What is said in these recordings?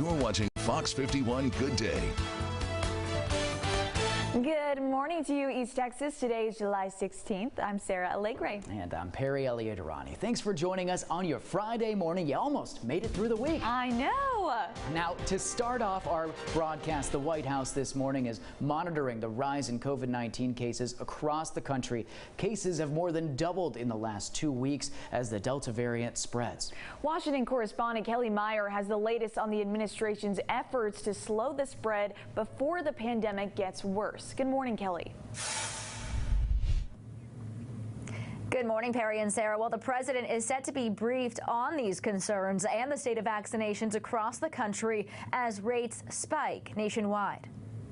You're watching Fox 51 Good Day. Good morning to you, East Texas. Today is July 16th. I'm Sarah Allegre. And I'm Perry Elliott-Durrani. Thanks for joining us on your Friday morning. You almost made it through the week. I know. Now, to start off our broadcast, the White House this morning is monitoring the rise in COVID-19 cases across the country. Cases have more than doubled in the last 2 weeks as the Delta variant spreads. Washington correspondent Kelly Meyer has the latest on the administration's efforts to slow the spread before the pandemic gets worse. Good morning, Kelly. Good morning, Perry and Sarah. Well, the president is set to be briefed on these concerns and the state of vaccinations across the country as rates spike nationwide.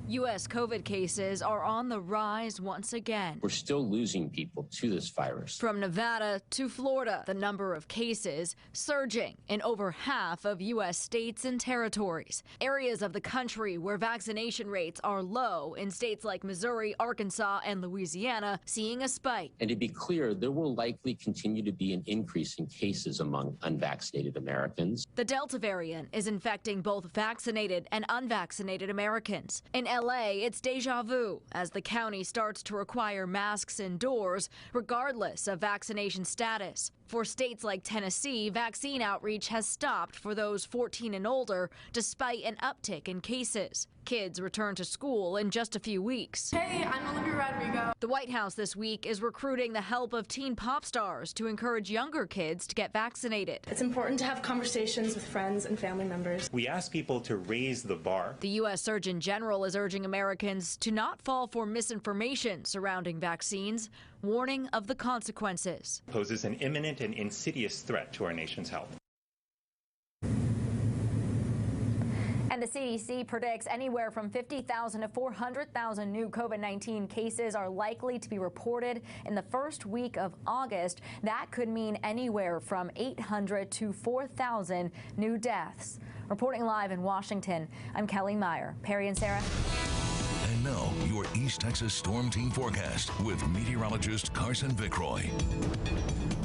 U.S. COVID cases are on the rise once again. We're still losing people to this virus. From Nevada to Florida, the number of cases surging in over half of U.S. states and territories. Areas of the country where vaccination rates are low in states like Missouri, Arkansas, and Louisiana seeing a spike. And to be clear, there will likely continue to be an increase in cases among unvaccinated Americans. The Delta variant is infecting both vaccinated and unvaccinated Americans. In L.A., it's deja vu as the county starts to require masks indoors, regardless of vaccination status. For states like Tennessee, vaccine outreach has stopped for those 14 and older, despite an uptick in cases. Kids return to school in just a few weeks. Hey, I'm Olivia Rodrigo. The White House this week is recruiting the help of teen pop stars to encourage younger kids to get vaccinated. It's important to have conversations with friends and family members. We ask people to raise the bar. The U.S. Surgeon General is urging Americans to not fall for misinformation surrounding vaccines, warning of the consequences. It poses an imminent and insidious threat to our nation's health. And the CDC predicts anywhere from 50,000 to 400,000 new COVID-19 cases are likely to be reported in the first week of August. That could mean anywhere from 800 to 4,000 new deaths. Reporting live in Washington, I'm Kelly Meyer. Perry and Sarah. And now, your East Texas Storm Team forecast with meteorologist Carson Vickroy.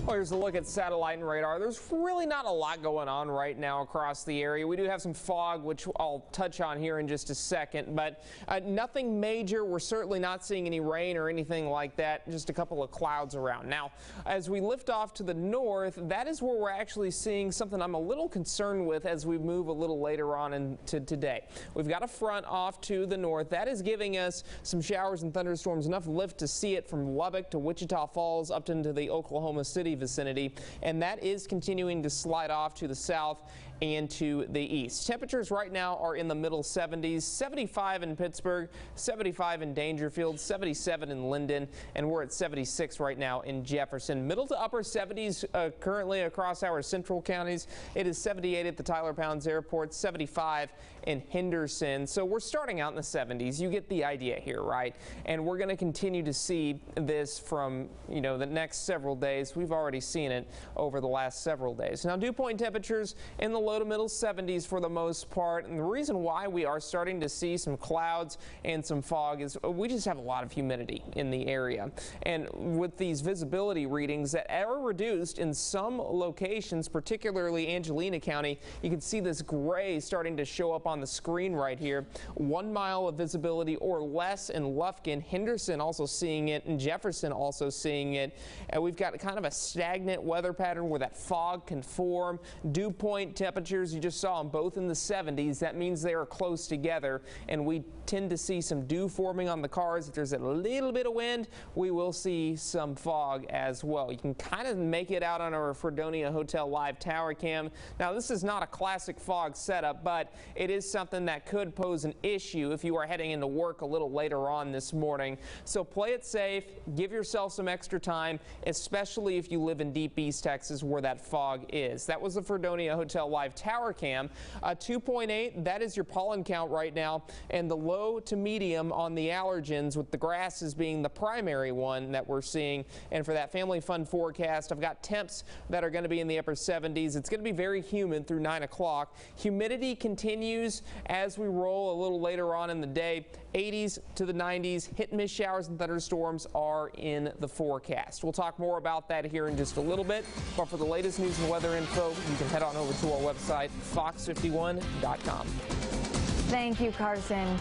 Well, here's a look at satellite and radar. There's really not a lot going on right now across the area. We do have some fog, which I'll touch on here in just a second, but nothing major. We're certainly not seeing any rain or anything like that, just a couple of clouds around. Now, as we lift off to the north, that is where we're actually seeing something I'm a little concerned with as we move a little later on into today. We've got a front off to the north. That is giving us some showers and thunderstorms, enough lift to see it from Lubbock to Wichita Falls up into the Oklahoma City vicinity, and that is continuing to slide off to the south and to the east. Temperatures right now are in the middle 70s, 75 in Pittsburgh, 75 in Dangerfield, 77 in Linden, and we're at 76 right now in Jefferson. Middle to upper 70s currently across our central counties. It is 78 at the Tyler Pounds Airport, 75 in Henderson. So we're starting out in the 70s. You get the idea here, right? And we're going to continue to see this from, the next several days. We've already seen it over the last several days. Now, dew point temperatures in the low to middle 70s for the most part. And the reason why we are starting to see some clouds and some fog is we just have a lot of humidity in the area. And with these visibility readings that are reduced in some locations, particularly Angelina County, you can see this gray starting to show up on the screen right here. 1 mile of visibility or less in Lufkin. Henderson also seeing it, and Jefferson also seeing it. And we've got kind of a stagnant weather pattern where that fog can form. Dew point temperatures, you just saw them both in the 70s. That means they are close together, and we tend to see some dew forming on the cars. If there's a little bit of wind, we will see some fog as well. You can kind of make it out on our Fredonia Hotel live tower cam. Now, this is not a classic fog setup, but it is something that could pose an issue if you are heading into work a little later on this morning. So play it safe, give yourself some extra time, especially if you live in deep East Texas where that fog is. That was the Fredonia Hotel live tower cam. 2.8, that is your pollen count right now, and the low to medium on the allergens, with the grasses being the primary one that we're seeing. And for that family fun forecast, I've got temps that are going to be in the upper 70s. It's going to be very humid through 9 o'clock. Humidity continues as we roll a little later on in the day. 80s to the 90s. Hit and miss showers and thunderstorms are in the forecast. We'll talk more about that here in just a little bit. But for the latest news and weather info, you can head on over to our website. website, fox51.com. Thank you, Carson.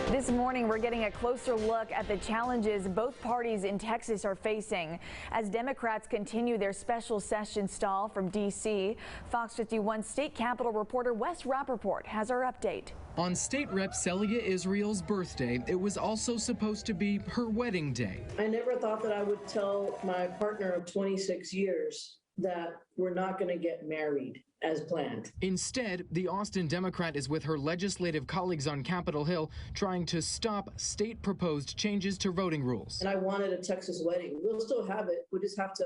This morning, we're getting a closer look at the challenges both parties in Texas are facing as Democrats continue their special session stall from D.C. Fox 51 State Capitol reporter Wes Rappaport has our update. On State Rep Celia Israel's birthday, it was also supposed to be her wedding day. I never thought that I would tell my partner of 26 years that we're not going to get married as planned. Instead, the Austin Democrat is with her legislative colleagues on Capitol Hill trying to stop state-proposed changes to voting rules. And I wanted a Texas wedding. We'll still have it. We just have to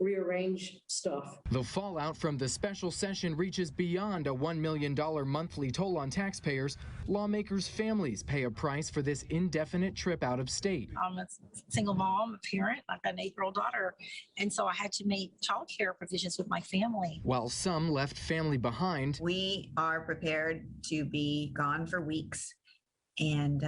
rearrange stuff. The fallout from the special session reaches beyond a $1 million monthly toll on taxpayers. Lawmakers' families pay a price for this indefinite trip out of state. I'm a single mom, a parent. I've got an 8-year-old daughter, and so I had to make child care provisions with my family. While some left family behind, we are prepared to be gone for weeks. And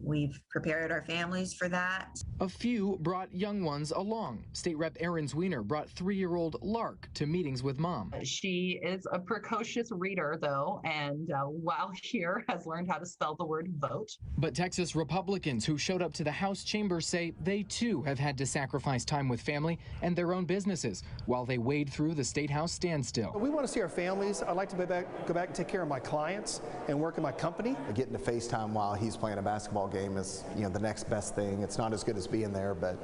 we've prepared our families for that. A few brought young ones along. State Rep Erin Zwiener brought 3-year-old Lark to meetings with mom. She is a precocious reader, though, and while here has learned how to spell the word vote. But Texas Republicans who showed up to the House chamber say they, too, have had to sacrifice time with family and their own businesses while they wade through the State House standstill. We want to see our families. I'd like to go back and take care of my clients and work in my company. Getting to FaceTime while he's playing a basketball game is, the next best thing. It's not as good as being there, but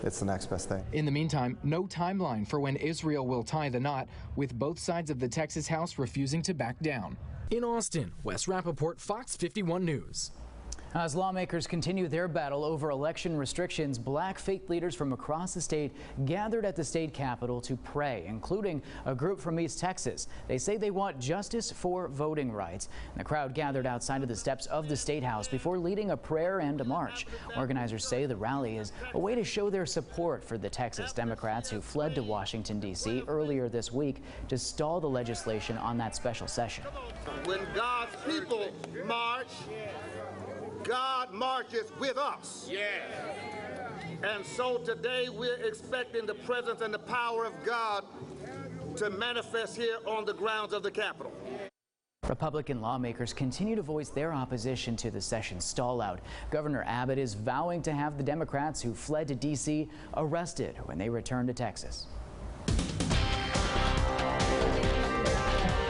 it's the next best thing. In the meantime, no timeline for when Israel will tie the knot, with both sides of the Texas House refusing to back down. In Austin, Wes Rappaport, Fox 51 News. As lawmakers continue their battle over election restrictions, black faith leaders from across the state gathered at the state capitol to pray, including a group from East Texas. They say they want justice for voting rights. And the crowd gathered outside of the steps of the State House before leading a prayer and a march. Organizers say the rally is a way to show their support for the Texas Democrats who fled to Washington, D.C. earlier this week to stall the legislation on that special session. When God's people march, God marches with us. Yeah. And so today we're expecting the presence and the power of God to manifest here on the grounds of the Capitol. Republican lawmakers continue to voice their opposition to the session stall-out. Governor Abbott is vowing to have the Democrats who fled to D.C. arrested when they return to Texas.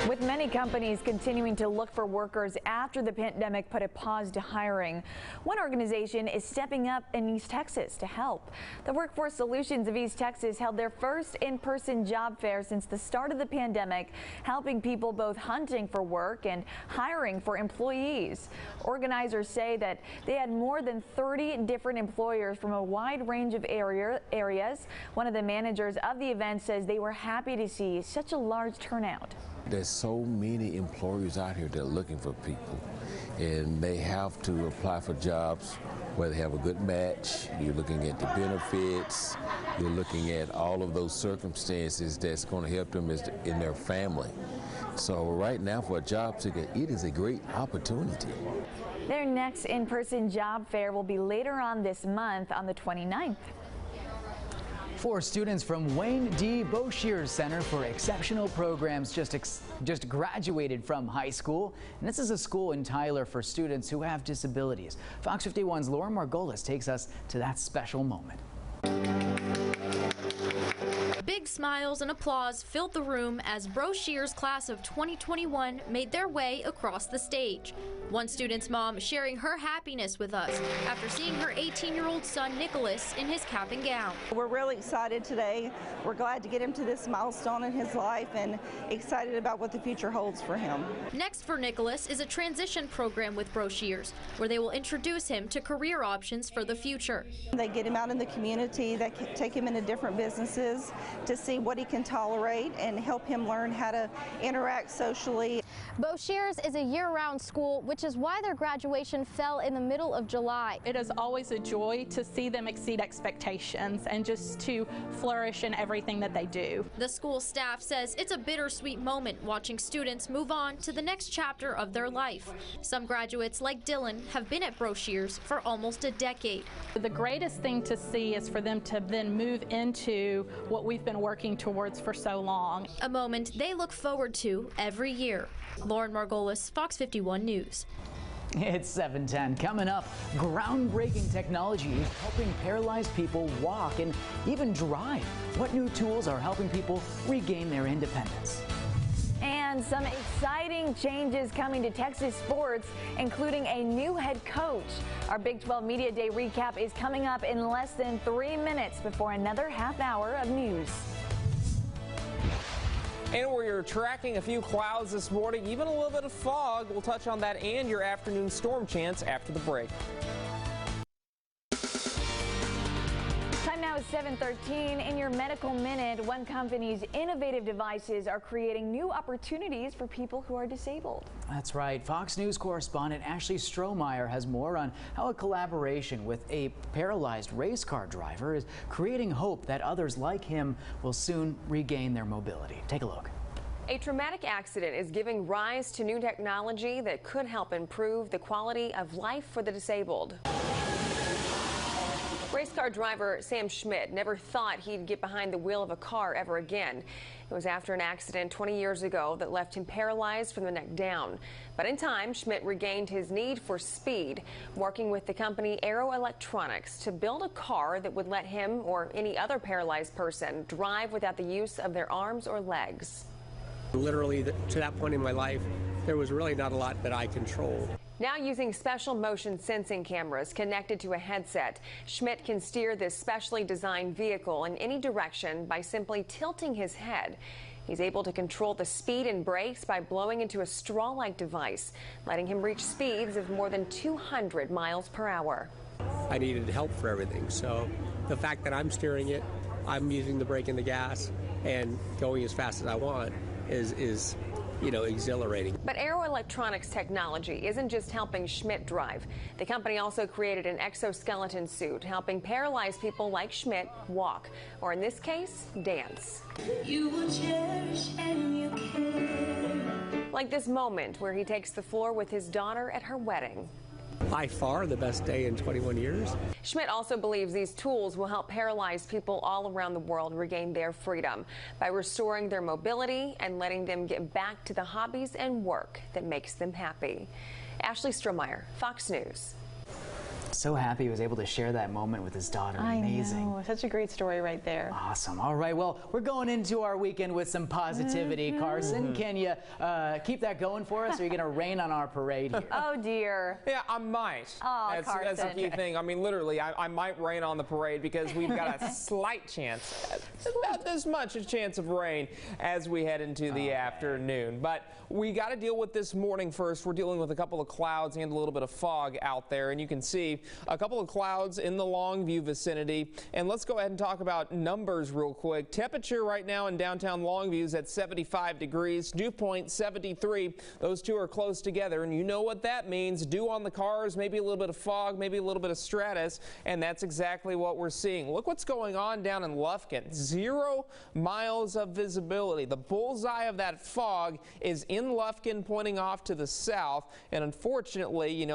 With many companies continuing to look for workers after the pandemic put a pause to hiring, one organization is stepping up in East Texas to help. The Workforce Solutions of East Texas held their first in-person job fair since the start of the pandemic, helping people both hunting for work and hiring for employees. Organizers say that they had more than 30 different employers from a wide range of areas. One of the managers of the event says they were happy to see such a large turnout. There's so many employers out here that are looking for people, and they have to apply for jobs where they have a good match. You're looking at the benefits, you're looking at all of those circumstances that's going to help them in their family. So right now for a job seeker, it is a great opportunity. Their next in-person job fair will be later on this month on the 29th. 4 students from Wayne D. Boshears Center for Exceptional Programs just graduated from high school. And this is a school in Tyler for students who have disabilities. Fox 51's Laura Margolis takes us to that special moment. Big smiles and applause filled the room as Boshears' class of 2021 made their way across the stage. One student's mom sharing her happiness with us after seeing her 18-year-old son Nicholas in his cap and gown. We're really excited today. We're glad to get him to this milestone in his life and excited about what the future holds for him. Next for Nicholas is a transition program with Boshears, where they will introduce him to career options for the future. They get him out in the community, they take him into different businesses to see what he can tolerate and help him learn how to interact socially. Boshears is a year-round school, which is why their graduation fell in the middle of July. It is always a joy to see them exceed expectations and just to flourish in everything that they do. The school staff says it's a bittersweet moment watching students move on to the next chapter of their life. Some graduates, like Dylan, have been at Boshears for almost a decade. The greatest thing to see is for them to then move into what we've been been working towards for so long. A moment they look forward to every year. Lauren Margolis, Fox 51 News. It's 7:10. Coming up, groundbreaking technology is helping paralyzed people walk and even drive. What new tools are helping people regain their independence? And some exciting changes coming to Texas sports, including a new head coach. Our Big 12 Media Day recap is coming up in less than 3 minutes before another half hour of news. And we're tracking a few clouds this morning, even a little bit of fog. We'll touch on that and your afternoon storm chance after the break. Time now is 7:13. In your medical minute, one company's innovative devices are creating new opportunities for people who are disabled. That's right. Fox News correspondent Ashley Strohmeyer has more on how a collaboration with a paralyzed race car driver is creating hope that others like him will soon regain their mobility. Take a look. A traumatic accident is giving rise to new technology that could help improve the quality of life for the disabled. Race car driver Sam Schmidt never thought he'd get behind the wheel of a car ever again. It was after an accident 20 years ago that left him paralyzed from the neck down. But in time, Schmidt regained his need for speed, working with the company Aero Electronics to build a car that would let him or any other paralyzed person drive without the use of their arms or legs. Literally, to that point in my life, there was really not a lot that I controlled. Now using special motion sensing cameras connected to a headset, Schmidt can steer this specially designed vehicle in any direction by simply tilting his head. He's able to control the speed and brakes by blowing into a straw-like device, letting him reach speeds of more than 200 miles per hour. I needed help for everything, so the fact that I'm steering it, I'm using the brake and the gas, and going as fast as I want is exhilarating. But Aero Electronics technology isn't just helping Schmidt drive. The company also created an exoskeleton suit helping paralyzed people like Schmidt walk, or in this case, dance. You will cherish and you care. Like this moment where he takes the floor with his daughter at her wedding. By far the best day in 21 years. Schmidt also believes these tools will help paralyzed people all around the world regain their freedom by restoring their mobility and letting them get back to the hobbies and work that makes them happy. Ashley Strohmeyer, Fox News. So happy he was able to share that moment with his daughter. Amazing. I know. Such a great story right there. Awesome. All right. Well, we're going into our weekend with some positivity. Carson, can you keep that going for us, or are you going to rain on our parade here? Oh, dear. Yeah, I might. Oh, that's a key thing. I mean, literally, I might rain on the parade because we've got a slight chance, about this much a chance of rain as we head into the afternoon. But we got to deal with this morning first. We're dealing with a couple of clouds and a little bit of fog out there, and you can see a couple of clouds in the Longview vicinity. And let's go ahead and talk about numbers real quick. Temperature right now in downtown Longview is at 75 degrees. Dew point 73. Those two are close together, and you know what that means. Dew on the cars, maybe a little bit of fog, maybe a little bit of stratus, and that's exactly what we're seeing. Look what's going on down in Lufkin. 0 miles of visibility. The bullseye of that fog is in Lufkin, pointing off to the south, and unfortunately,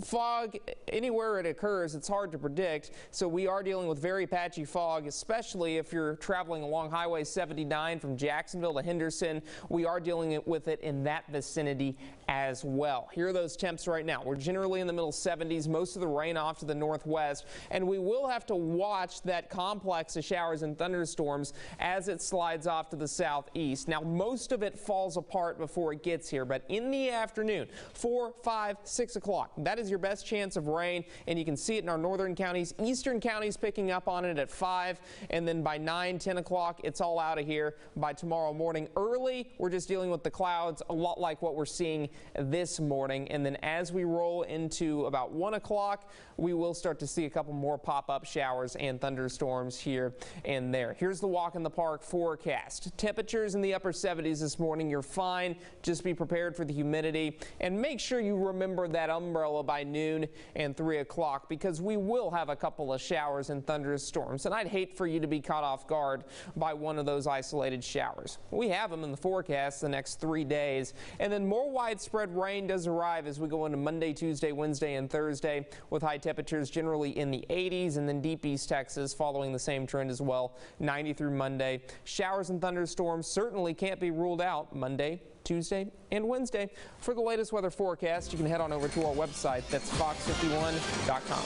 fog anywhere it occurs, it's hard to predict. So we are dealing with very patchy fog, especially if you're traveling along Highway 79 from Jacksonville to Henderson. We are dealing with it in that vicinity as well. Here are those temps right now. We're generally in the middle 70s, most of the rain off to the northwest, and we will have to watch that complex of showers and thunderstorms as it slides off to the southeast. Now, most of it falls apart before it gets here, but in the afternoon, 4, 5, 6 o'clock, that is your best chance of rain, and you can see it in our northern counties. Eastern counties picking up on it at 5, and then by 9, 10 o'clock, it's all out of here by tomorrow morning. Early, we're just dealing with the clouds, a lot like what we're seeing this morning, and then as we roll into about 1 o'clock, we will start to see a couple more pop-up showers and thunderstorms here and there. Here's the walk in the park forecast. Temperatures in the upper 70s this morning. You're fine. Just be prepared for the humidity, and make sure you remember that umbrella by noon and 3 o'clock. o'clock because we will have a couple of showers and thunderstorms, and I'd hate for you to be caught off guard by one of those isolated showers. We have them in the forecast the next 3 days, and then more widespread rain does arrive as we go into Monday, Tuesday, Wednesday, and Thursday, with high temperatures generally in the 80s, and then deep East Texas following the same trend as well, 90 through Monday. Showers and thunderstorms certainly can't be ruled out Monday, Tuesday, and Wednesday. For the latest weather forecast, you can head on over to our website. That's FOX51.com.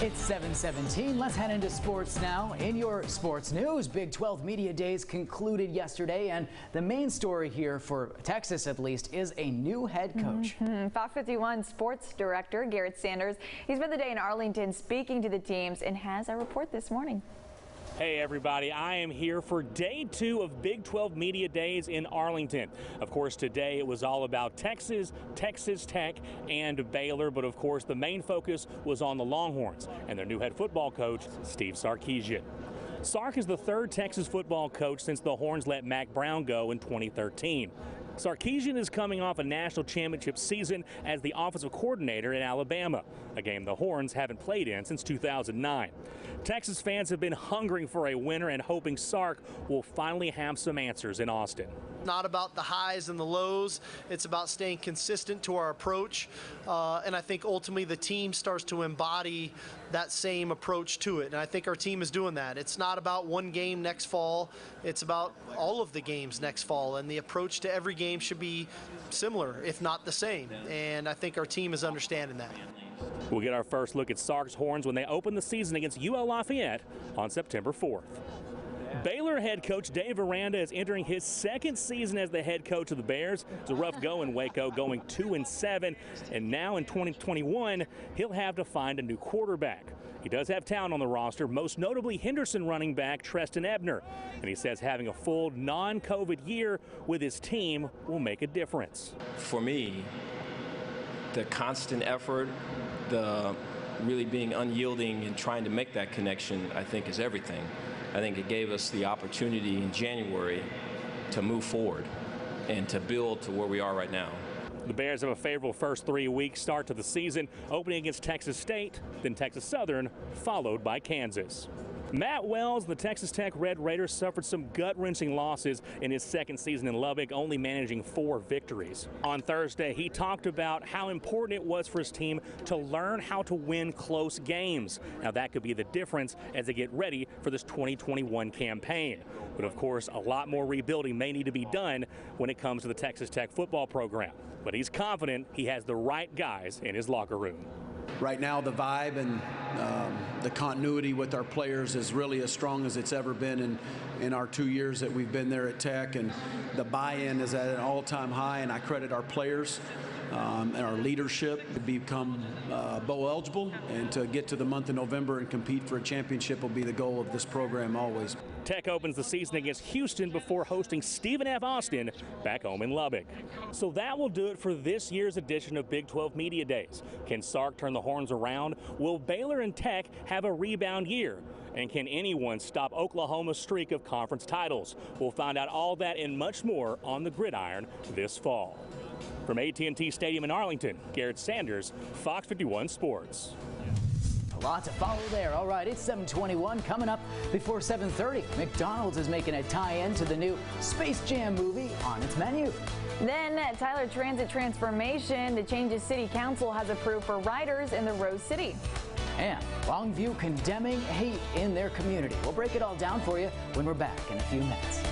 It's 7:17. Let's head into sports now. In your sports news, Big 12 Media Days concluded yesterday, and the main story here, for Texas at least, is a new head coach. Fox 51 sports director Garrett Sanders. He spent the day in Arlington speaking to the teams and has a report this morning. Hey everybody, I am here for day 2 of Big 12 Media Days in Arlington. Of course, today it was all about Texas, Texas Tech, and Baylor, but of course the main focus was on the Longhorns and their new head football coach, Steve Sarkisian. Sark is the 3rd Texas football coach since the Horns let Mac Brown go in 2013. Sarkisian is coming off a national championship season as the offensive coordinator in Alabama, a game the Horns haven't played in since 2009. Texas fans have been hungering for a winner and hoping Sark will finally have some answers in Austin. Not about the highs and the lows. It's about staying consistent to our approach. And I think ultimately the team starts to embody that same approach to it. And I think our team is doing that. It's not about one game next fall. It's about all of the games next fall. And the approach to every game should be similar, if not the same. And I think our team is understanding that. We'll get our first look at Sark's Horns when they open the season against UL Lafayette on September 4th. Baylor head coach Dave Aranda is entering his 2nd season as the head coach of the Bears. It's a rough go in Waco, going 2-7, and now in 2021 he'll have to find a new quarterback. He does have talent on the roster, most notably Henderson running back Treston Ebner, and he says having a full non-COVID year with his team will make a difference. For me, the constant effort, the really being unyielding and trying to make that connection, I think is everything. I think it gave us the opportunity in January to move forward and to build to where we are right now. The Bears have a favorable first 3-week start to the season, opening against Texas State, then Texas Southern, followed by Kansas. Matt Wells, the Texas Tech Red Raiders, suffered some gut-wrenching losses in his 2nd season in Lubbock, only managing 4 victories. On Thursday, he talked about how important it was for his team to learn how to win close games. Now, that could be the difference as they get ready for this 2021 campaign. But, of course, a lot more rebuilding may need to be done when it comes to the Texas Tech football program. But he's confident he has the right guys in his locker room. Right now, the vibe and the continuity with our players is really as strong as it's ever been in our 2 years that we've been there at Tech, and the buy-in is at an all-time high, and I credit our players and our leadership to become bowl eligible, and to get to the month of November and compete for a championship will be the goal of this program always. Tech opens the season against Houston before hosting Stephen F. Austin back home in Lubbock. So that will do it for this year's edition of Big 12 Media Days. Can Sark turn the Horns around? Will Baylor and Tech have a rebound year? And can anyone stop Oklahoma's streak of conference titles? We'll find out all that and much more on the gridiron this fall. From AT&T Stadium in Arlington, Garrett Sanders, Fox 51 Sports. A lot to follow there. All right, it's 7:21. Coming up before 7:30, McDonald's is making a tie-in to the new Space Jam movie on its menu. Then Tyler Transit transformation to changes City Council has approved for riders in the Rose City. And Longview condemning hate in their community. We'll break it all down for you when we're back in a few minutes.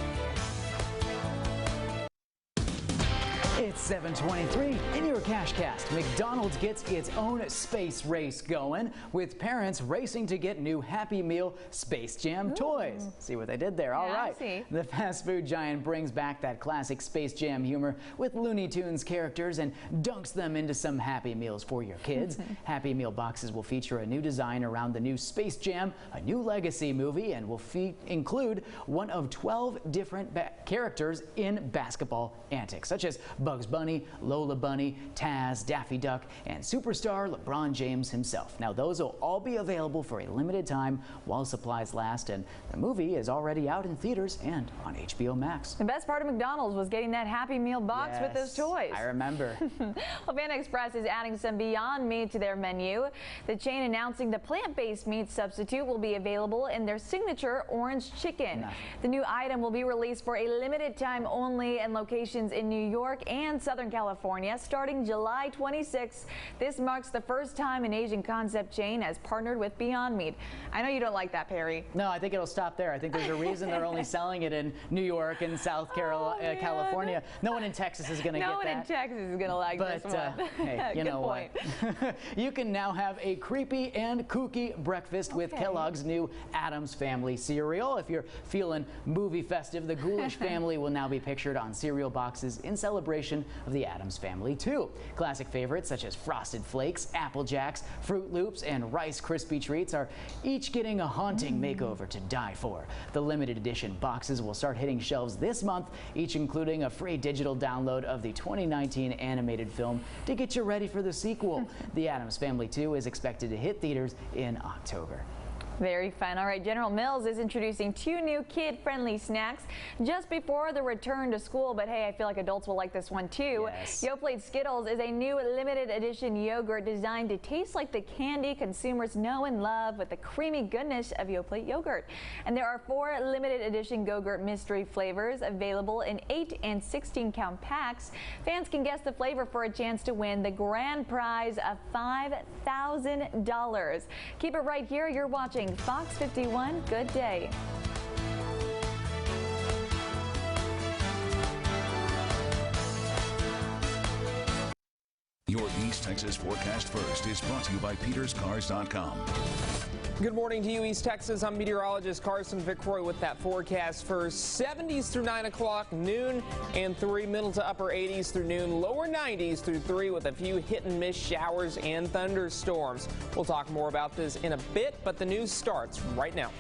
It's 7:23 in your CashCast. McDonald's gets its own space race going, with parents racing to get new Happy Meal Space Jam toys. See what they did there? All right. The fast food giant brings back that classic Space Jam humor with Looney Tunes characters and dunks them into some Happy Meals for your kids. Happy Meal boxes will feature a new design around the new Space Jam, a new legacy movie, and will include one of 12 different characters in basketball antics, such as Bugs Bunny, Lola Bunny, Taz, Daffy Duck, and superstar LeBron James himself. Now, those will all be available for a limited time while supplies last, and the movie is already out in theaters and on HBO Max. The best part of McDonald's was getting that Happy Meal box with those toys. I remember. Well, Panda Express is adding some Beyond Meat to their menu. The chain announcing the plant-based meat substitute will be available in their signature orange chicken. The new item will be released for a limited time only in locations in New York and Southern California starting July 26th. This marks the first time an Asian concept chain has partnered with Beyond Meat. I know you don't like that, Perry. No, I think it'll stop there. I think there's a reason they're only selling it in New York and South California. No one in Texas is going to get that. No one in Texas is going to like this one. Hey, you know what? You can now have a creepy and kooky breakfast with Kellogg's new Addams Family cereal. If you're feeling movie festive, the Ghoulish family will now be pictured on cereal boxes in celebration of the Addams Family too. Classic favorites such as Frosted Flakes, Apple Jacks, Fruit Loops, and Rice Krispie Treats are each getting a haunting makeover to die for. The limited edition boxes will start hitting shelves this month, each including a free digital download of the 2019 animated film to get you ready for the sequel. The Addams Family 2 is expected to hit theaters in October. Very fun. All right, General Mills is introducing 2 new kid-friendly snacks just before the return to school. But hey, I feel like adults will like this one too. Yes. Yoplait Skittles is a new limited edition yogurt designed to taste like the candy consumers know and love with the creamy goodness of Yoplait yogurt. And there are 4 limited edition Go-Gurt mystery flavors available in 8 and 16-count packs. Fans can guess the flavor for a chance to win the grand prize of $5,000. Keep it right here. You're watching Fox 51 Good Day. Your East Texas forecast first is brought to you by PetersCars.com. Good morning to you, East Texas. I'm meteorologist Carson Vickroy with that forecast for 70s through 9 o'clock, noon and 3, middle to upper 80s through noon, lower 90s through 3 with a few hit and miss showers and thunderstorms. We'll talk more about this in a bit, but the news starts right now.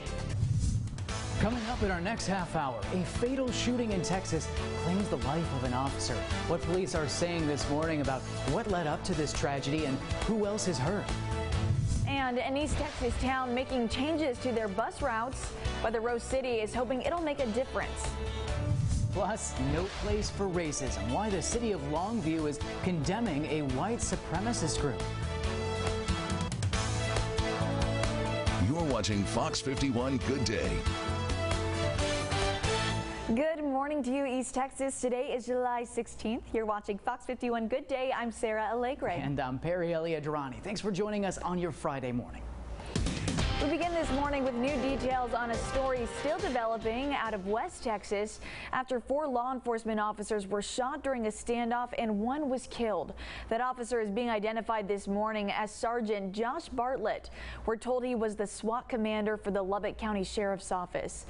Coming up in our next half hour, a fatal shooting in Texas claims the life of an officer. What police are saying this morning about what led up to this tragedy and who else is hurt. And an East Texas town making changes to their bus routes, but the Rose City is hoping it'll make a difference. Plus, no place for racism. Why the city of Longview is condemning a white supremacist group. You're watching Fox 51 Good Day. Good morning to you, East Texas. Today is July 16th. You're watching Fox 51 Good Day. I'm Sarah Allegre. And I'm Perry Eliadrani. Thanks for joining us on your Friday morning. We begin this morning with new details on a story still developing out of West Texas after 4 law enforcement officers were shot during a standoff and 1 was killed. That officer is being identified this morning as Sergeant Josh Bartlett. We're told he was the SWAT commander for the Lubbock County Sheriff's Office.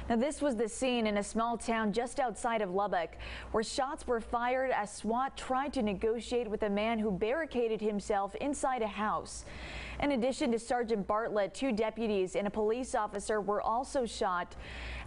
Now, this was the scene in a small town just outside of Lubbock where shots were fired as SWAT tried to negotiate with a man who barricaded himself inside a house. In addition to Sergeant Bartlett, 2 deputies and a police officer were also shot.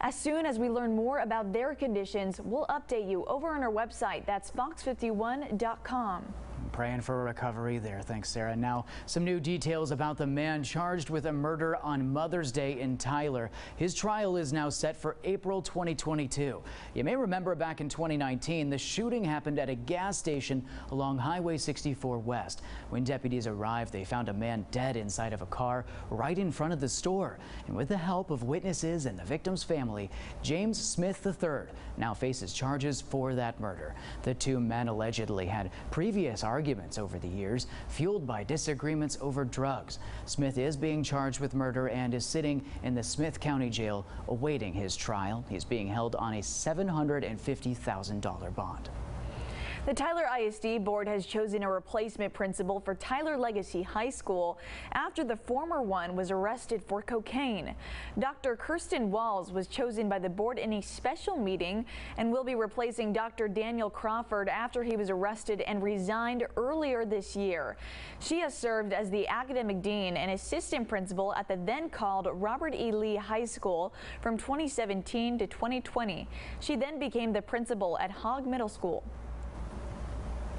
As soon as we learn more about their conditions, we'll update you over on our website. That's fox51.com. Praying for a recovery there. Thanks, Sarah. Now, some new details about the man charged with a murder on Mother's Day in Tyler. His trial is now set for April 2022. You may remember back in 2019, the shooting happened at a gas station along Highway 64 West. When deputies arrived, they found a man dead inside of a car right in front of the store. And with the help of witnesses and the victim's family, James Smith III now faces charges for that murder. The 2 men allegedly had previous arguments over the years, fueled by disagreements over drugs. Smith is being charged with murder and is sitting in the Smith County Jail awaiting his trial. He's being held on a $750,000 bond. The Tyler ISD board has chosen a replacement principal for Tyler Legacy High School after the former one was arrested for cocaine. Dr. Kirsten Walls was chosen by the board in a special meeting and will be replacing Dr. Daniel Crawford after he was arrested and resigned earlier this year. She has served as the academic dean and assistant principal at the then called Robert E. Lee High School from 2017 to 2020. She then became the principal at Hogg Middle School.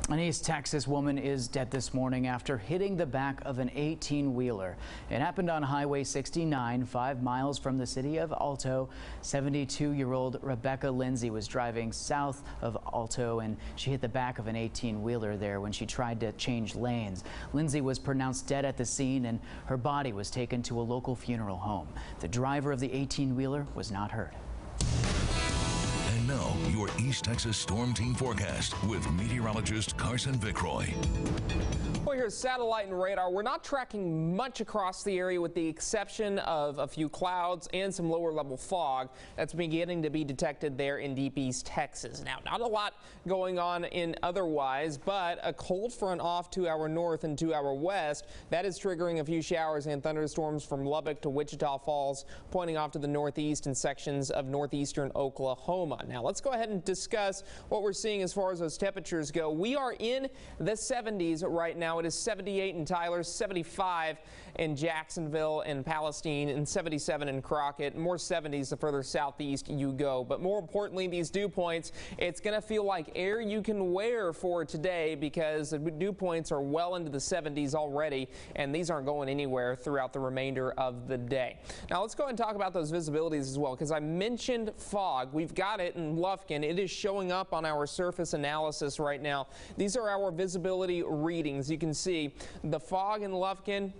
An East Texas woman is dead this morning after hitting the back of an 18-wheeler. It happened on Highway 69, 5 miles from the city of Alto. 72-year-old Rebecca Lindsay was driving south of Alto, and she hit the back of an 18-wheeler there when she tried to change lanes. Lindsay was pronounced dead at the scene, and her body was taken to a local funeral home. The driver of the 18-wheeler was not hurt. And now, your East Texas Storm Team forecast with meteorologist Carson Vickroy. Well, here's satellite and radar. We're not tracking much across the area with the exception of a few clouds and some lower level fog that's beginning to be detected there in deep East Texas. Now, not a lot going on in otherwise, but a cold front off to our north and to our west. That is triggering a few showers and thunderstorms from Lubbock to Wichita Falls, pointing off to the northeast and sections of northeastern Oklahoma. Now, let's go ahead and discuss what we're seeing as far as those temperatures go. We are in the 70s right now. It is 78 in Tyler, 75 in Jacksonville and Palestine, and 77 in Crockett. More 70s the further southeast you go. But more importantly, these dew points, it's going to feel like air you can wear for today because the dew points are well into the 70s already, and these aren't going anywhere throughout the remainder of the day. Now, let's go ahead and talk about those visibilities as well, because I mentioned fog. We've got it in Lufkin. It is showing up on our surface analysis right now. These are our visibility readings. You can see the fog in Lufkin.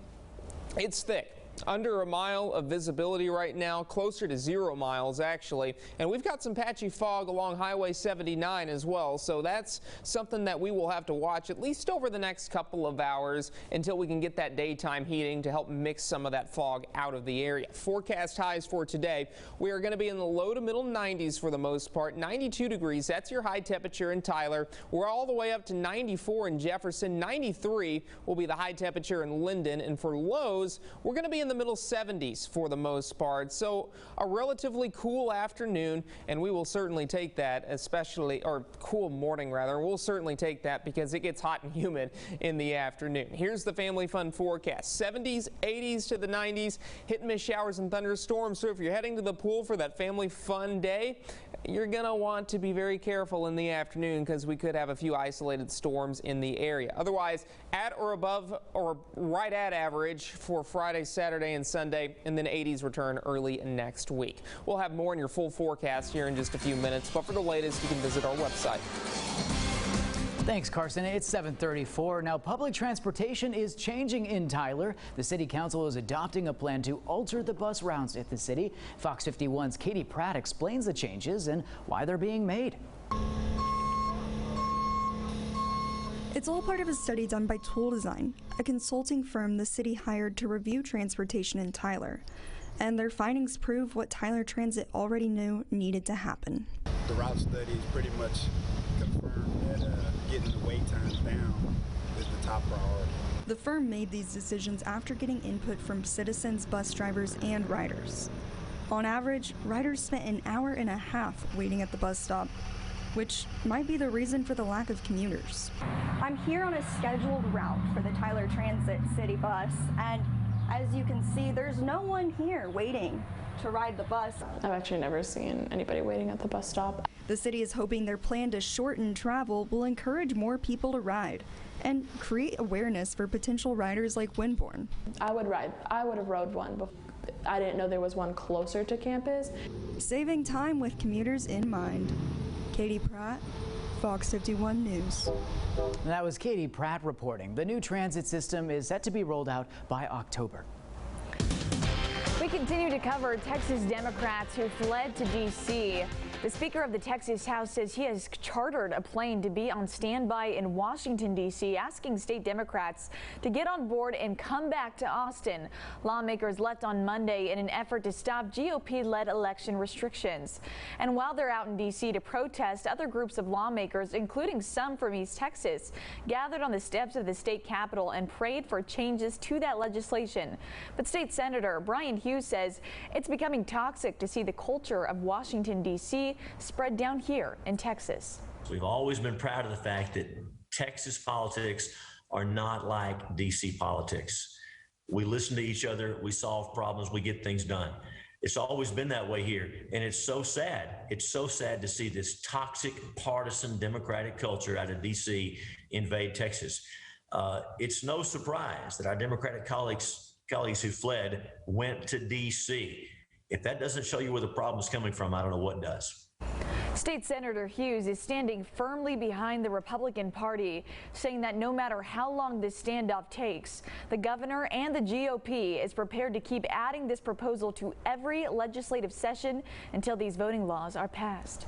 It's thick. Under a mile of visibility right now, closer to 0 miles actually, and we've got some patchy fog along Highway 79 as well, so that's something that we will have to watch at least over the next couple of hours until we can get that daytime heating to help mix some of that fog out of the area. Forecast highs for today, we are going to be in the low to middle 90s for the most part. 92 degrees, that's your high temperature in Tyler. We're all the way up to 94 in Jefferson. 93 will be the high temperature in Linden, and for lows, we're going to be in the middle 70s for the most part. So a relatively cool afternoon, and we will certainly take that, especially, or cool morning rather. We'll certainly take that because it gets hot and humid in the afternoon. Here's the family fun forecast. 70s, 80s to the 90s, hit and miss showers and thunderstorms. So if you're heading to the pool for that family fun day, you're going to want to be very careful in the afternoon because we could have a few isolated storms in the area. Otherwise, at or above or right at average for Friday, Saturday, and Sunday, and then 80s return early next week. We'll have more in your full forecast here in just a few minutes, but for the latest, you can visit our website. Thanks, Carson. It's 7:34. Now, public transportation is changing in Tyler. The city council is adopting a plan to alter the bus routes at the city. Fox 51's Katie Pratt explains the changes and why they're being made. It's all part of a study done by Tool Design, a consulting firm the city hired to review transportation in Tyler. And their findings prove what Tyler Transit already knew needed to happen. The route studies pretty much confirmed that getting the wait times down is the top priority. The firm made these decisions after getting input from citizens, bus drivers, and riders. On average, riders spent an hour and a half waiting at the bus stop, which might be the reason for the lack of commuters. I'm here on a scheduled route for the Tyler Transit City Bus, and as you can see, there's no one here waiting to ride the bus. I've actually never seen anybody waiting at the bus stop. The city is hoping their plan to shorten travel will encourage more people to ride and create awareness for potential riders like Winborn. I would ride. I would have rode one before. I didn't know there was one closer to campus. Saving time with commuters in mind. Katie Pratt, Fox 51 News. That was Katie Pratt reporting. The new transit system is set to be rolled out by October. We continue to cover Texas Democrats who fled to D.C. The Speaker of the Texas House says he has chartered a plane to be on standby in Washington, D.C., asking state Democrats to get on board and come back to Austin. Lawmakers left on Monday in an effort to stop GOP-led election restrictions. And while they're out in D.C. to protest, other groups of lawmakers, including some from East Texas, gathered on the steps of the state capitol and prayed for changes to that legislation. But State Senator Brian Hughes says it's becoming toxic to see the culture of Washington, D.C. spread down here in Texas. We've always been proud of the fact that Texas politics are not like DC politics. We listen to each other, we solve problems, we get things done. It's always been that way here, and it's so sad. It's so sad to see this toxic, partisan Democratic culture out of D.C. invade Texas. It's no surprise that our Democratic colleagues who fled went to D.C. If that doesn't show you where the problem is coming from, I don't know what does. State Senator Hughes is standing firmly behind the Republican Party, saying that no matter how long this standoff takes, the governor and the GOP is prepared to keep adding this proposal to every legislative session until these voting laws are passed.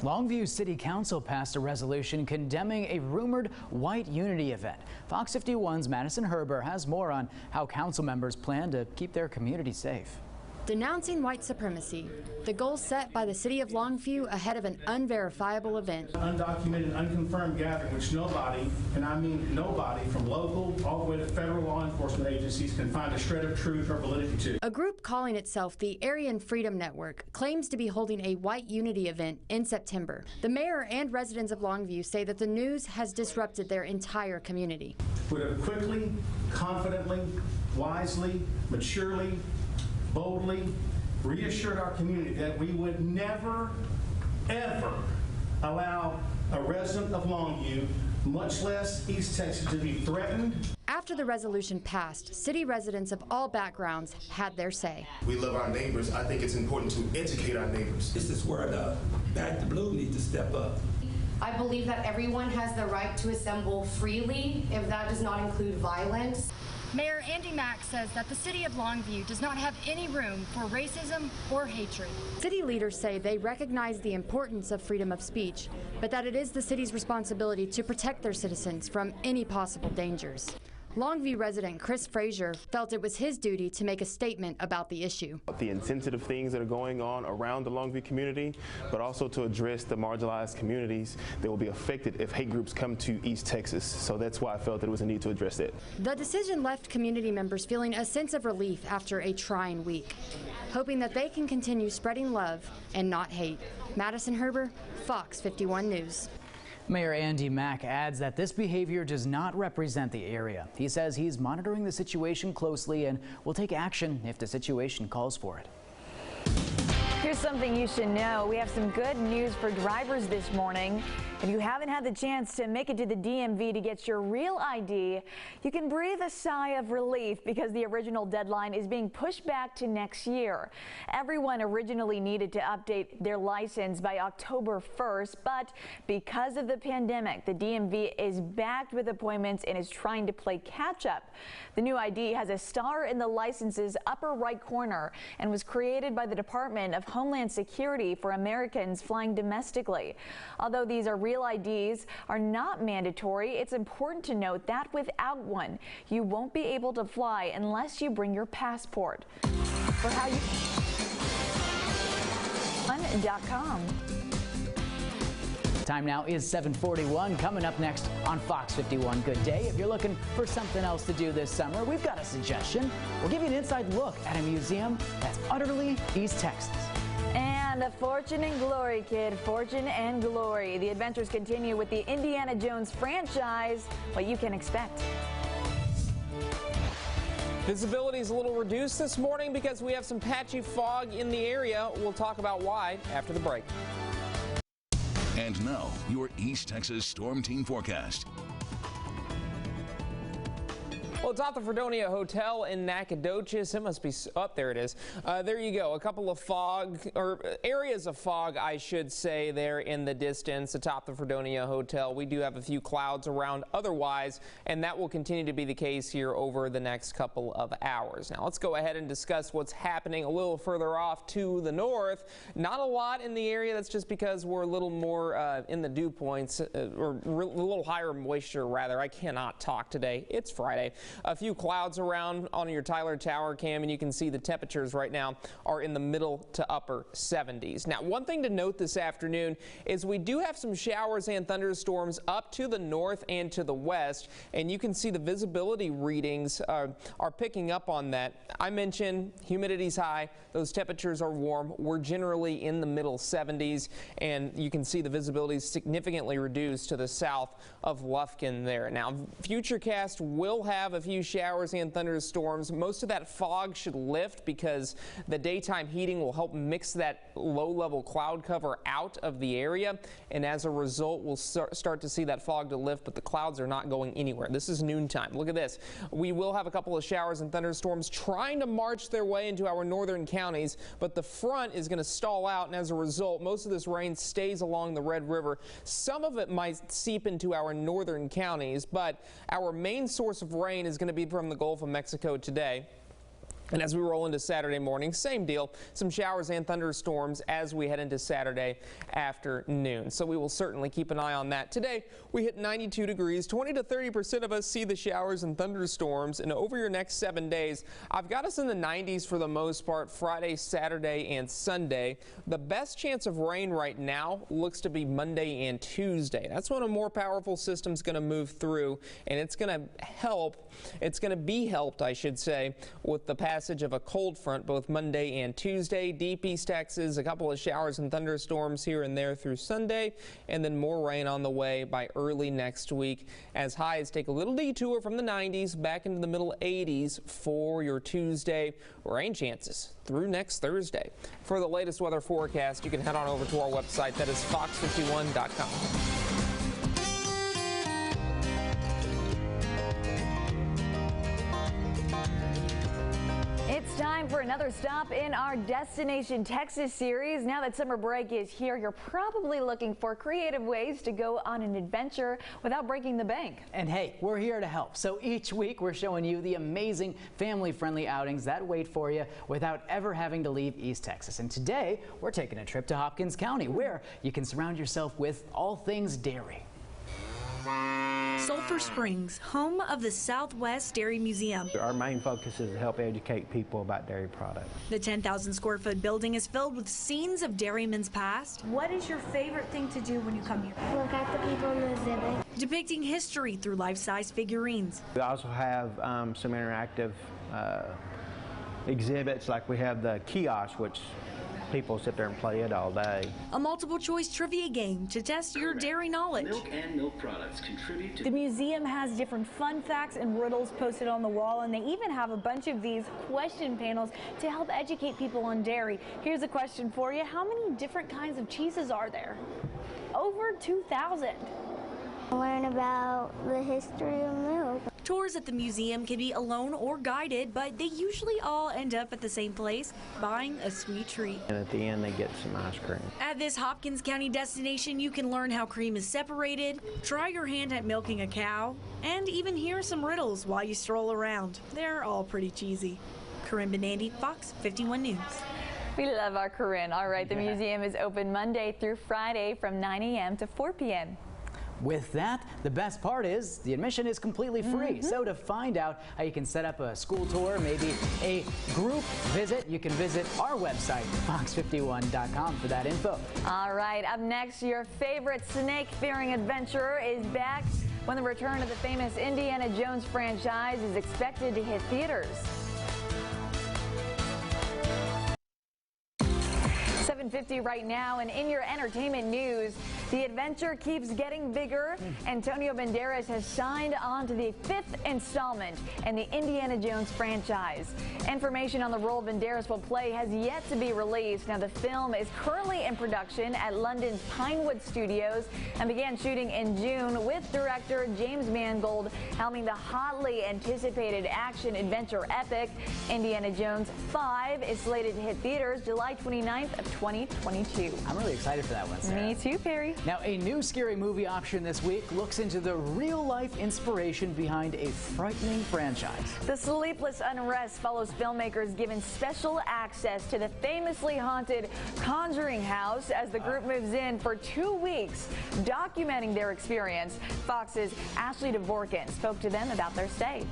Longview City Council passed a resolution condemning a rumored white unity event. Fox 51's Madison Herber has more on how council members plan to keep their community safe. Denouncing white supremacy, the goal set by the city of Longview ahead of an unverifiable event. Undocumented, unconfirmed gathering, which nobody, and I mean nobody, from local all the way to federal law enforcement agencies can find a shred of truth or validity to. A group calling itself the Aryan Freedom Network claims to be holding a white unity event in September. The mayor and residents of Longview say that the news has disrupted their entire community. Would have quickly, confidently, wisely, maturely, boldly reassured our community that we would never, ever allow a resident of Longview, much less East Texas, to be threatened. After the resolution passed, city residents of all backgrounds had their say. We love our neighbors. I think it's important to educate our neighbors. This is where the Back to Blue needs to step up. I believe that everyone has the right to assemble freely if that does not include violence. Mayor Andy Mack says that the city of Longview does not have any room for racism or hatred. City leaders say they recognize the importance of freedom of speech, but that it is the city's responsibility to protect their citizens from any possible dangers. Longview resident Chris Frazier felt it was his duty to make a statement about the issue. The insensitive things that are going on around the Longview community, but also to address the marginalized communities that will be affected if hate groups come to East Texas. So that's why I felt that there was a need to address that. The decision left community members feeling a sense of relief after a trying week, hoping that they can continue spreading love and not hate. Madison Herber, Fox 51 News. Mayor Andy Mack adds that this behavior does not represent the area. He says he's monitoring the situation closely and will take action if the situation calls for it. Here's something you should know. We have some good news for drivers this morning. If you haven't had the chance to make it to the DMV to get your real ID, you can breathe a sigh of relief because the original deadline is being pushed back to next year. Everyone originally needed to update their license by October 1st, but because of the pandemic, the DMV is backed with appointments and is trying to play catch up. The new ID has a star in the license's upper right corner and was created by the Department of Homeland Security for Americans flying domestically. Although these are real IDs are not mandatory, it's important to note that without one, you won't be able to fly unless you bring your passport. For how you .com. Time now is 7:41. Coming up next on Fox 51 Good Day. If you're looking for something else to do this summer, we've got a suggestion. We'll give you an inside look at a museum that's utterly East Texas. And a Fortune and Glory, kid. Fortune and Glory. The adventures continue with the Indiana Jones franchise. What you can expect. Visibility is a little reduced this morning because we have some patchy fog in the area. We'll talk about why after the break. And now, your East Texas Storm Team forecast. Well, it's at the Fredonia Hotel in Nacogdoches. It must be up there. It is. There you go. A couple of fog, or areas of fog, I should say, there in the distance atop the Fredonia Hotel. We do have a few clouds around otherwise, and that will continue to be the case here over the next couple of hours. Now, let's go ahead and discuss what's happening a little further off to the north. Not a lot in the area. That's just because we're a little more in the dew points, or a little higher moisture, rather. I cannot talk today. It's Friday. A few clouds around on your Tyler Tower cam, and you can see the temperatures right now are in the middle to upper 70s. Now, one thing to note this afternoon is we do have some showers and thunderstorms up to the north and to the west, and you can see the visibility readings are picking up on that. I mentioned humidity's high, those temperatures are warm. We're generally in the middle 70s, and you can see the visibility is significantly reduced to the south of Lufkin there. Now, Futurecast will have a a few showers and thunderstorms. Most of that fog should lift because the daytime heating will help mix that low-level cloud cover out of the area, and as a result, we'll start to see that fog to lift, but the clouds are not going anywhere. This is noontime. Look at this. We will have a couple of showers and thunderstorms trying to march their way into our northern counties, but the front is going to stall out, and as a result, most of this rain stays along the Red River. Some of it might seep into our northern counties, but our main source of rain is going to be from the Gulf of Mexico today. And as we roll into Saturday morning, same deal, some showers and thunderstorms as we head into Saturday afternoon. So we will certainly keep an eye on that. Today, we hit 92 degrees. 20 to 30% of us see the showers and thunderstorms. And over your next 7 days, I've got us in the 90s for the most part, Friday, Saturday, and Sunday. The best chance of rain right now looks to be Monday and Tuesday. That's when a more powerful system's going to move through, and it's going to help. It's going to be helped, I should say, with the passage of a cold front both Monday and Tuesday. Deep East Texas, a couple of showers and thunderstorms here and there through Sunday, and then more rain on the way by early next week as highs take a little detour from the 90s back into the middle 80s for your Tuesday. Rain chances through next Thursday. For the latest weather forecast, you can head on over to our website. That is FOX51.com. It's time for another stop in our Destination Texas series. Now that summer break is here, you're probably looking for creative ways to go on an adventure without breaking the bank. And hey, we're here to help. So each week we're showing you the amazing family-friendly outings that wait for you without ever having to leave East Texas. And today we're taking a trip to Hopkins County where you can surround yourself with all things dairy. Sulphur Springs, home of the Southwest Dairy Museum. Our main focus is to help educate people about dairy products. The 10,000 square foot building is filled with scenes of dairymen's past. What is your favorite thing to do when you come here? Look at the people in the exhibit. Depicting history through life-size figurines. We also have some interactive exhibits, like we have the kiosk, which people sit there and play it all day. A multiple choice trivia game to test your dairy knowledge. Milk and milk products contribute to... The museum has different fun facts and riddles posted on the wall, and they even have a bunch of these question panels to help educate people on dairy. Here's a question for you. How many different kinds of cheeses are there? Over 2,000. Learn about the history of milk. Tours at the museum can be alone or guided, but they usually all end up at the same place, buying a sweet treat. And at the end, they get some ice cream. At this Hopkins County destination, you can learn how cream is separated, try your hand at milking a cow, and even hear some riddles while you stroll around. They're all pretty cheesy. Corinne Benandy, Fox 51 News. We love our Corinne. All right, the museum is open Monday through Friday from 9 a.m. to 4 p.m. With that, the best part is the admission is completely free. So to find out how you can set up a school tour, maybe a group visit, you can visit our website, fox51.com, for that info. All right, up next, your favorite snake-fearing adventurer is back when the return of the famous Indiana Jones franchise is expected to hit theaters. 7:50 right now, and in your entertainment news, the adventure keeps getting bigger. Antonio Banderas has signed on to the 5th installment in the Indiana Jones franchise. Information on the role Banderas will play has yet to be released. Now, the film is currently in production at London's Pinewood Studios and began shooting in June, with director James Mangold helming the hotly anticipated action-adventure epic. Indiana Jones 5 is slated to hit theaters July 29th of 2022. I'm really excited for that one, Sarah. Me too, Perry. Now, a new scary movie option this week looks into the real-life inspiration behind a frightening franchise. The Sleepless Unrest follows filmmakers given special access to the famously haunted Conjuring house as the group moves in for 2 weeks, documenting their experience. Fox's Ashley DeVorkin spoke to them about their stay.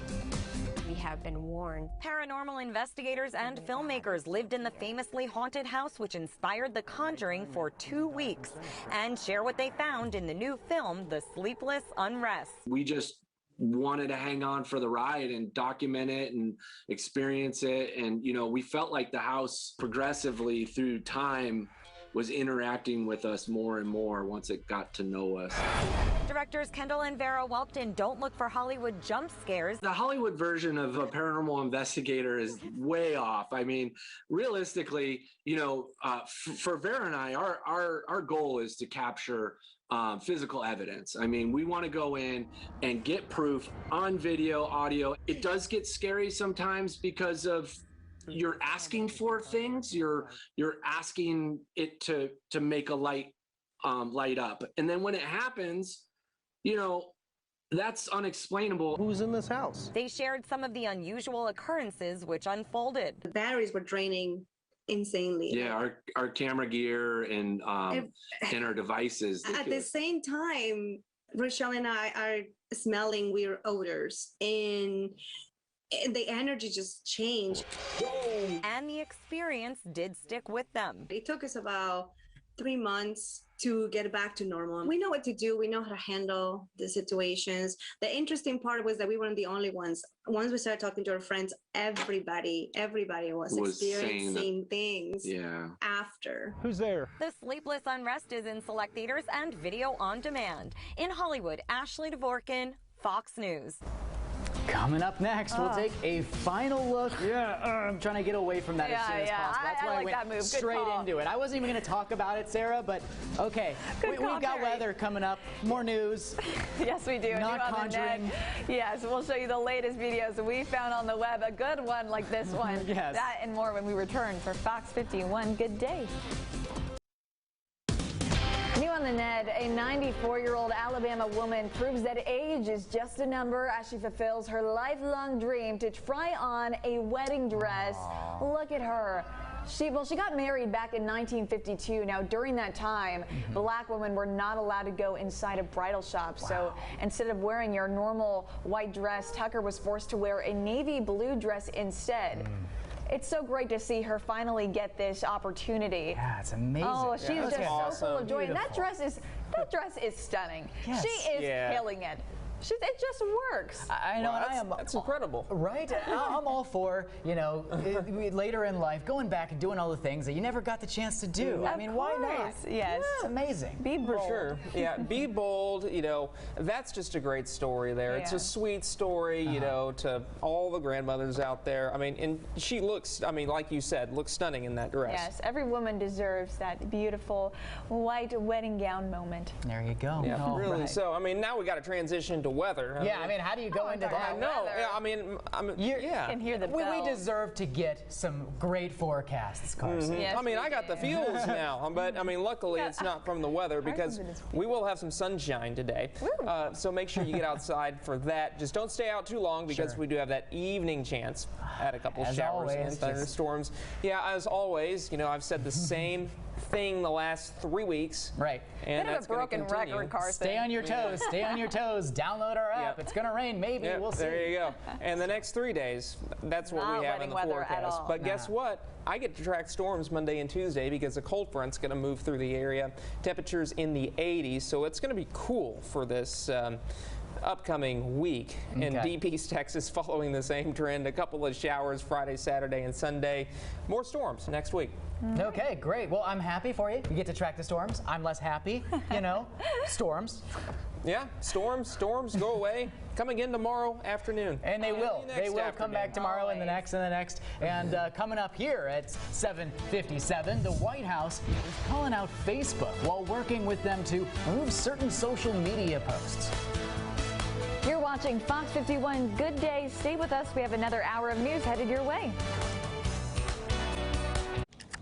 We have been warned. Paranormal investigators and filmmakers lived in the famously haunted house which inspired The Conjuring for 2 weeks and share what they found in the new film, The Sleepless Unrest. We just wanted to hang on for the ride and document it and experience it. And, you know, we felt like the house progressively through time was interacting with us more and more once it got to know us. Directors Kendall and Vera Welpton don't look for Hollywood jump scares. The Hollywood version of a paranormal investigator is way off. I mean, realistically, for Vera and I, our goal is to capture physical evidence. I mean, we want to go in and get proof on video, audio. It does get scary sometimes because of you're asking for things. You're asking it to make a light up, and then when it happens, that's unexplainable. Who's in this house? They shared some of the unusual occurrences which unfolded. The batteries were draining insanely. Yeah, our camera gear and our devices. At the same time, Rochelle and I are smelling weird odors, and the energy just changed. And the experience did stick with them. It took us about 3 months to get back to normal. We know what to do. We know how to handle the situations. The interesting part was that we weren't the only ones. Once we started talking to our friends, everybody was experiencing things after. Who's there? The sleepless unrest is in select theaters and video on demand. In Hollywood, Ashley Dvorkin, Fox News. Coming up next, we'll take a final look. I'm trying to get away from that as soon as possible. That's why I went straight into it. I wasn't even going to talk about it, Sarah, but okay. We've got weather coming up, more news. Yes, we do. Not conjuring. Yes, we'll show you the latest videos we found on the web. A good one like this one. Yes. That and more when we return for Fox 51. Good day. New on the net, a 94-year-old Alabama woman proves that age is just a number as she fulfills her lifelong dream to try on a wedding dress. Look at her. She got married back in 1952. Now, during that time, black women were not allowed to go inside a bridal shop. So instead of wearing your normal white dress, Tucker was forced to wear a navy blue dress instead. It's so great to see her finally get this opportunity. Yeah, it's amazing. Oh, she's just awesome. so full of joy. And that dress is stunning. Yes. She is killing it. It just works. I know. That's incredible. Right? I'm all for, later in life, going back and doing all the things that you never got the chance to do. I mean, why not? Yes. It's amazing. Be bold. For sure. Yeah, be bold. That's just a great story there. It's a sweet story, to all the grandmothers out there. I mean, and she looks, like you said, looks stunning in that dress. Yes, every woman deserves that beautiful white wedding gown moment. There you go. Yeah, really. Right. So, now we got to transition to weather. How do you go into that? I know. Yeah, can hear the we deserve to get some great forecasts, Carson. Yes, I got the feels now, but luckily it's not from the weather because we will have some sunshine today. So make sure you get outside for that. Just don't stay out too long because we do have that evening chance at a couple showers and thunderstorms. Yeah, as always, I've said the same thing the last 3 weeks. Right. And that's a broken record, Carson. Stay on your toes. Stay on your toes. Download our app. It's going to rain, maybe. We'll see. There you go. And the next 3 days, that's what we have in the forecast. But guess what? I get to track storms Monday and Tuesday because a cold front's going to move through the area. Temperatures in the 80s, so it's going to be cool for this upcoming week. In Deep East Texas, following the same trend. A couple of showers Friday, Saturday, and Sunday. More storms next week. Okay, great. Well, I'm happy for you. You get to track the storms. I'm less happy. Storms. Yeah, storms go away. Come again tomorrow afternoon. And they will. They will come back tomorrow and the next and the next. And coming up here at 7:57, the White House is calling out Facebook while working with them to remove certain social media posts. You're watching Fox 51. Good day. Stay with us. We have another hour of news headed your way.